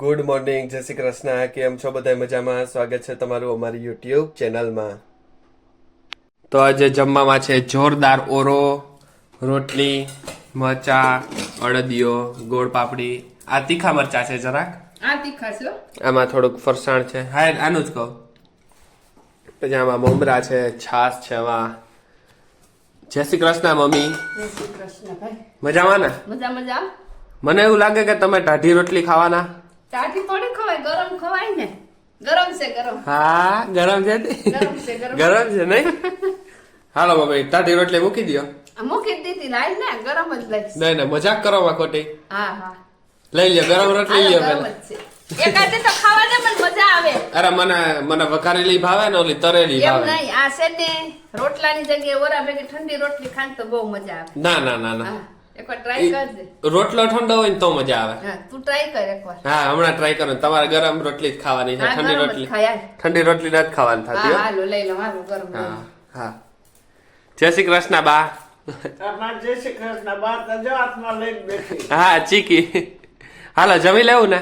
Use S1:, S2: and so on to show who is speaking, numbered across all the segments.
S1: Good morning, જય શ્રી કૃષ્ણ. કેમ છો બધા? મજામાં? સ્વાગત છે તમારું અમારી યુટ્યુબ ચેનલમાં. તો આજે જમવામાં છે જોરદાર ઓરો, રોટલી, મરચા, અડદિયો, ગોળ પાપડી. આ તીખા મરચા છે જરાક.
S2: આ તીખા છે.
S1: આમાં થોડુંક ફરસાણ છે. હા, આનું જ કહું. પછી આમાં મમરા છે, છાશ છે. આમાં જય શ્રી કૃષ્ણ મમ્મી.
S2: જય શ્રી કૃષ્ણ ભાઈ.
S1: મજામાં ને?
S2: મજા મજા.
S1: મને એવું લાગે કે તમે ટાઢી રોટલી ખાવાના.
S2: ટાઢી થોડી ખવાય, ગરમ ખવાય ને. ગરમ છે ગરમ.
S1: હા, ગરમ છે.
S2: ગરમ છે ગરમ.
S1: ગરમ છે નહીં? હાલો મમ્મી, ટાઢી રોટલી મૂકી દો.
S2: મૂકી દીધી લાઈ ને, ગરમ જ લઈશ.
S1: નહીં મજાક કરો માં ખોટી.
S2: હા હા.
S1: લઈ લ્યો ગરમ રોટલી લ્યો
S2: ગરમ
S1: પેલા.
S2: જ છે. એકાદે તો ખાવા દે, મને મજા આવે.
S1: અરે મને વઘારેલી ભાવે ને ઓલી તરેલી
S2: એમ
S1: ભાવે.
S2: નહીં, આ છે ને રોટલાની જગ્યાએ ઓરા ભેગી ઠંડી રોટલી ખાન તો બહુ મજા આવે.
S1: ના.
S2: હા, એકવાર ટ્રાય કરજે.
S1: રોટલો ઠંડો હોય ને તો મજા આવે.
S2: હા, તું ટ્રાય કર એકવાર.
S1: હા, હમણાં ટ્રાય કરો. તમારે ગરમ રોટલી જ ખાવાની છે.
S2: હા,
S1: ઠંડી
S2: ગરમ જ
S1: રોટલી
S2: ખાય.
S1: ઠંડી રોટલી નથી ખાવાની થતી
S2: હા
S1: હો.
S2: હાલો લઈ લો, હાલો ગરમ લઈ લો.
S1: હા હા. જય શ્રી કૃષ્ણ બા.
S3: જય શ્રી કૃષ્ણ. બાર જો હાથમાં લઈને બેઠી.
S1: હા ચીકી. હાલો જમી લેવું ને?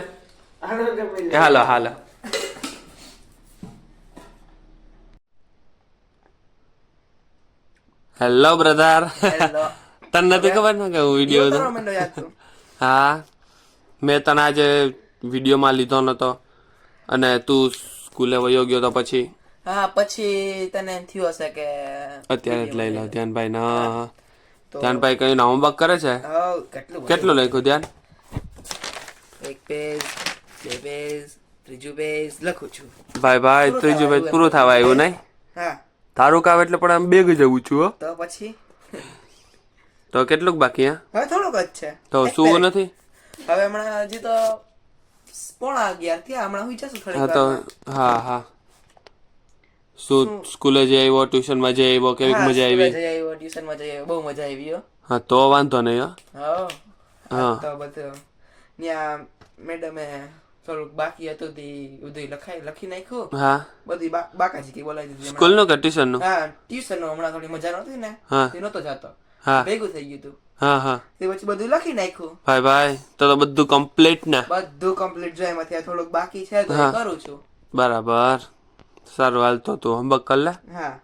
S3: હાલો જમી લે.
S1: હાલો. Hello brother. તને નથી ખબર ને કે હું વિડીયો હા, મેં તને આજે વિડીયોમાં લીધો નતો અને તું સ્કૂલે વયો ગયો તો પછી
S4: હા, પછી તને એમ થયું હશે કે
S1: અત્યારે જ લઈ લો ધ્યાનભાઈ ના. ધ્યાનભાઈ કઈ હોમવર્ક કરે છે? કેટલું લખ્યું ધ્યાન?
S4: એક પેજ, બે પેજ, ત્રીજું પેજ લખું છું.
S1: ભાઈ ત્રીજું પેજ પૂરું થવા આવ્યું નહીં?
S4: હા,
S1: તારું કામ એટલે પણ આમ બેગ જવું છું હો.
S4: તો પછી
S1: તો કેટલુંક બાકી? હા,
S4: હવે થોડુંક જ છે.
S1: તો સુવું નથી?
S4: હવે હમણાં હજી તો 11:30 થયા. હમણાં હુઈ જશું થોડીક
S1: હા તો
S4: વારમાં.
S1: હા. શું સ્કૂલે જઈ આવ્યો, ટ્યુશનમાં જઈ આવ્યો, કેવીક
S4: હા,
S1: મજા
S4: સ્કૂલે
S1: આવી?
S4: જઈ આવ્યો, ટ્યુશનમાં જઈ આવ્યો, બહુ મજા આવી હો.
S1: હા તો વાંધો નહીં હો.
S4: હા,
S1: હા.
S4: તો બધું ત્યાં મેડમે થોડુંક બાકી હતું તે બધું લખી નાખ્યું.
S1: હા,
S4: બધું બાકાજી કે બોલાવી દીધું.
S1: સ્કૂલ નું કે ટ્યુશન નું?
S4: હા, ટ્યુશન નું હમણાં થોડી મજા નહોતી ને,
S1: હા.
S4: તે નહોતો જતો.
S1: હા
S4: ભેગું થઈ ગયું તું.
S1: હા.
S4: તે પછી બધું લખી નાખ્યું.
S1: ભાઈ તો બધું કમ્પ્લીટ ને?
S4: બધું કમ્પ્લીટ જો એમાંથી થોડુંક બાકી છે તો એ
S1: હા.
S4: કરું છું.
S1: બરાબર. સારું, હાલ તો તું હોમવર્ક કર લે.
S4: હા.